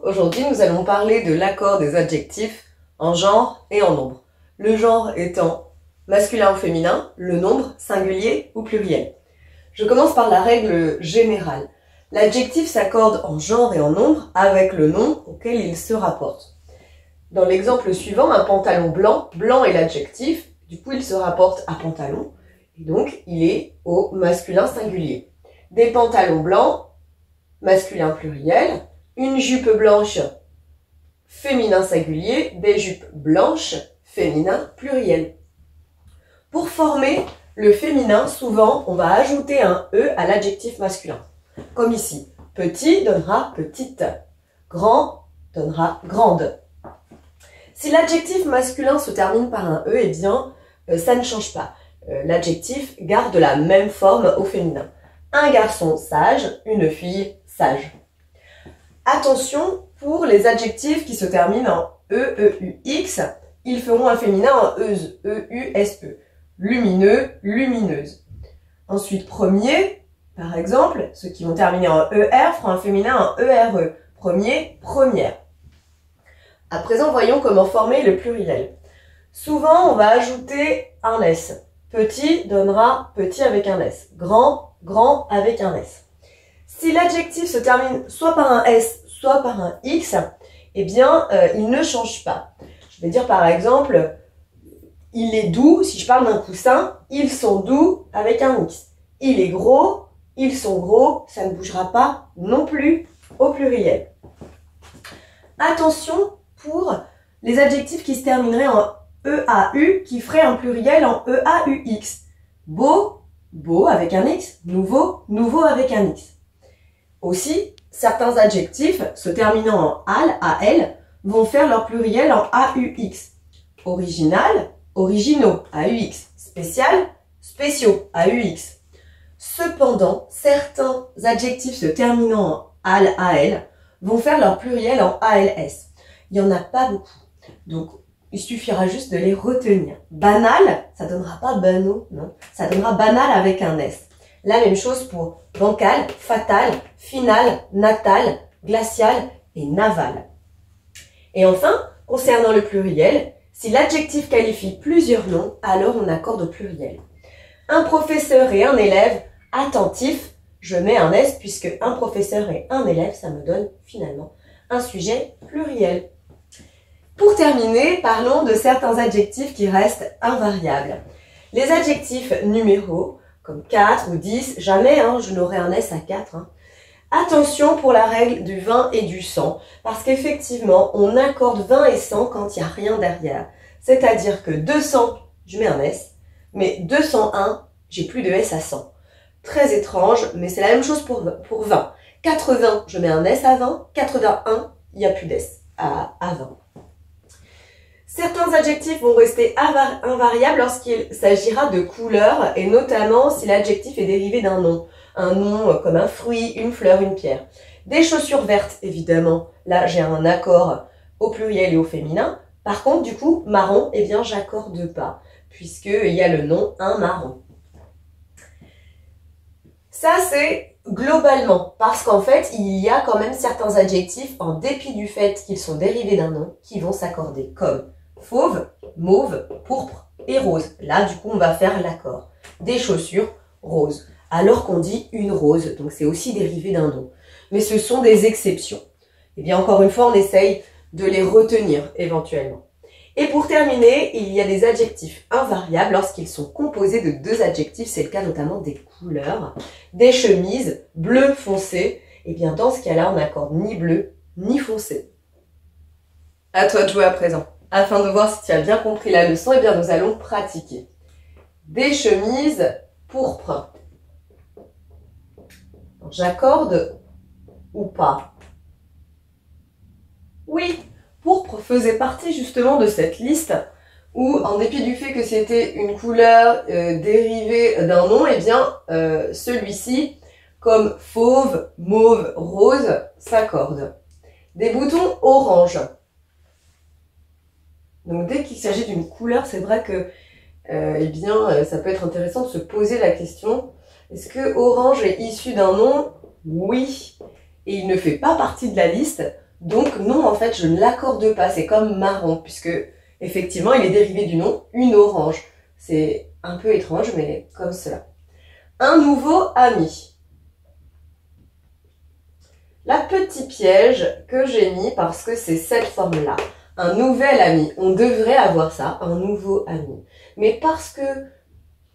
Aujourd'hui, nous allons parler de l'accord des adjectifs en genre et en nombre. Le genre étant masculin ou féminin, le nombre singulier ou pluriel. Je commence par la règle générale. L'adjectif s'accorde en genre et en nombre avec le nom auquel il se rapporte. Dans l'exemple suivant, un pantalon blanc, blanc est l'adjectif, du coup il se rapporte à pantalon, et donc il est au masculin singulier. Des pantalons blancs, masculin pluriel, une jupe blanche, féminin singulier, des jupes blanches, féminin pluriel. Pour former le féminin, souvent on va ajouter un « e » à l'adjectif masculin. Comme ici, petit donnera petite, grand donnera grande. Si l'adjectif masculin se termine par un « e », eh bien, ça ne change pas. L'adjectif garde la même forme au féminin. Un garçon sage, une fille sage. Attention, pour les adjectifs qui se terminent en e, e-u-x, ils feront un féminin en euse, e-u-s-e. Lumineux, lumineuse. Ensuite, premier, par exemple, ceux qui vont terminer en er feront un féminin en ere. Premier, première. À présent, voyons comment former le pluriel. Souvent, on va ajouter un s. Petit donnera petit avec un s. Grand, grand avec un s. Si l'adjectif se termine soit par un s, soit par un x, eh bien, il ne change pas. Je vais dire par exemple, il est doux, si je parle d'un coussin, ils sont doux avec un x. Il est gros, ils sont gros, ça ne bougera pas non plus au pluriel. Attention pour les adjectifs qui se termineraient en EAU, qui feraient un pluriel en EAUX. Beau, beau avec un X, nouveau, nouveau avec un X. Aussi, certains adjectifs se terminant en AL, AL, vont faire leur pluriel en AUX. Original, originaux, AUX. Spécial, spéciaux, AUX. Cependant, certains adjectifs se terminant en AL, AL, vont faire leur pluriel en ALS. Il n'y en a pas beaucoup. Donc, il suffira juste de les retenir. Banal, ça donnera pas banaux, non. Ça donnera banal avec un S. La même chose pour bancal, fatal, final, natal, glacial et naval. Et enfin, concernant le pluriel, si l'adjectif qualifie plusieurs noms, alors on accorde au pluriel. Un professeur et un élève attentif, je mets un S puisque un professeur et un élève, ça me donne finalement un sujet pluriel. Pour terminer, parlons de certains adjectifs qui restent invariables. Les adjectifs numéros, comme 4 ou 10, jamais je n'aurai un S à 4. Attention pour la règle du 20 et du 100, parce qu'effectivement, on accorde 20 et 100 quand il n'y a rien derrière. C'est-à-dire que 200, je mets un S, mais 201, j'ai plus de S à 100. Très étrange, mais c'est la même chose pour 20. 80, je mets un S à 20. 81, il n'y a plus d'S à 20. Certains adjectifs vont rester invariables lorsqu'il s'agira de couleurs et notamment si l'adjectif est dérivé d'un nom. Un nom comme un fruit, une fleur, une pierre. Des chaussures vertes, évidemment. Là, j'ai un accord au pluriel et au féminin. Par contre, du coup, marron, eh bien, j'accorde pas puisqu'il y a le nom un marron. Ça, c'est globalement, parce qu'en fait, il y a quand même certains adjectifs, en dépit du fait qu'ils sont dérivés d'un nom, qui vont s'accorder, comme fauve, mauve, pourpre et rose. Là, du coup, on va faire l'accord. Des chaussures roses, alors qu'on dit une rose, donc c'est aussi dérivé d'un nom. Mais ce sont des exceptions. Eh bien, encore une fois, on essaye de les retenir éventuellement. Et pour terminer, il y a des adjectifs invariables lorsqu'ils sont composés de deux adjectifs. C'est le cas notamment des couleurs. Des chemises bleu foncé. Et bien dans ce cas-là, on n'accorde ni bleu ni foncé. À toi de jouer à présent. Afin de voir si tu as bien compris la leçon, eh bien nous allons pratiquer. Des chemises pourpres. J'accorde ou pas? Oui. Pourpre faisait partie justement de cette liste où, en dépit du fait que c'était une couleur dérivée d'un nom, eh bien, celui-ci, comme fauve, mauve, rose, s'accorde. Des boutons orange. Donc, dès qu'il s'agit d'une couleur, c'est vrai que, ça peut être intéressant de se poser la question, est-ce que orange est issu d'un nom? Oui. Et il ne fait pas partie de la liste. Donc non, en fait, je ne l'accorde pas. C'est comme marron, puisque effectivement, il est dérivé du nom une orange. C'est un peu étrange, mais comme cela. Un nouveau ami. La petit piège que j'ai mis parce que c'est cette forme-là. Un nouvel ami. On devrait avoir ça, un nouveau ami. Mais parce que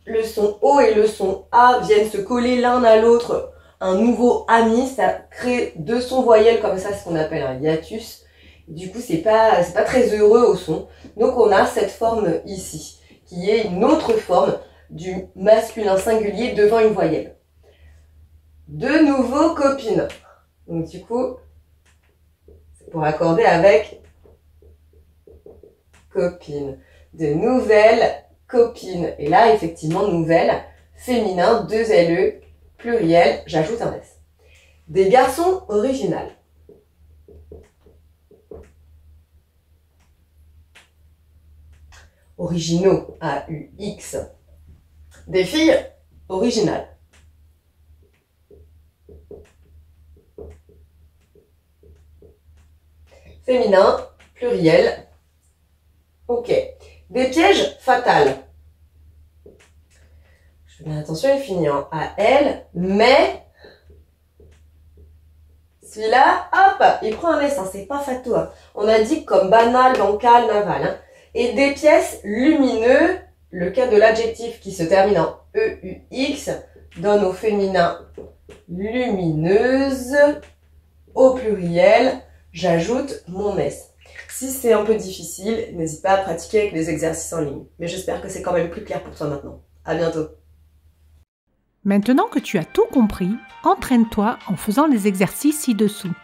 le son O et le son A viennent se coller l'un à l'autre, un nouveau ami, ça crée deux sons voyelles comme ça, ce qu'on appelle un hiatus. Du coup, c'est pas très heureux au son. Donc, on a cette forme ici, qui est une autre forme du masculin singulier devant une voyelle. De nouveau copines. Donc, du coup, c'est pour accorder avec copine. De nouvelles copines. Et là, effectivement, nouvelle, féminin, 2 LE, pluriel, j'ajoute un S. Des garçons originales. Originaux, A-U-X. Des filles originales. Féminin, pluriel. Ok. Des pièges fatals. Je fais bien attention, il finit en A-L, mais celui-là, hop, il prend un S, hein, c'est pas fato. Hein. On a dit comme banal, bancal, naval. Hein. Et des pièces lumineux, le cas de l'adjectif qui se termine en E-U-X, donne au féminin lumineuse, au pluriel, j'ajoute mon S. Si c'est un peu difficile, n'hésite pas à pratiquer avec les exercices en ligne. Mais j'espère que c'est quand même plus clair pour toi maintenant. À bientôt. Maintenant que tu as tout compris, entraîne-toi en faisant les exercices ci-dessous.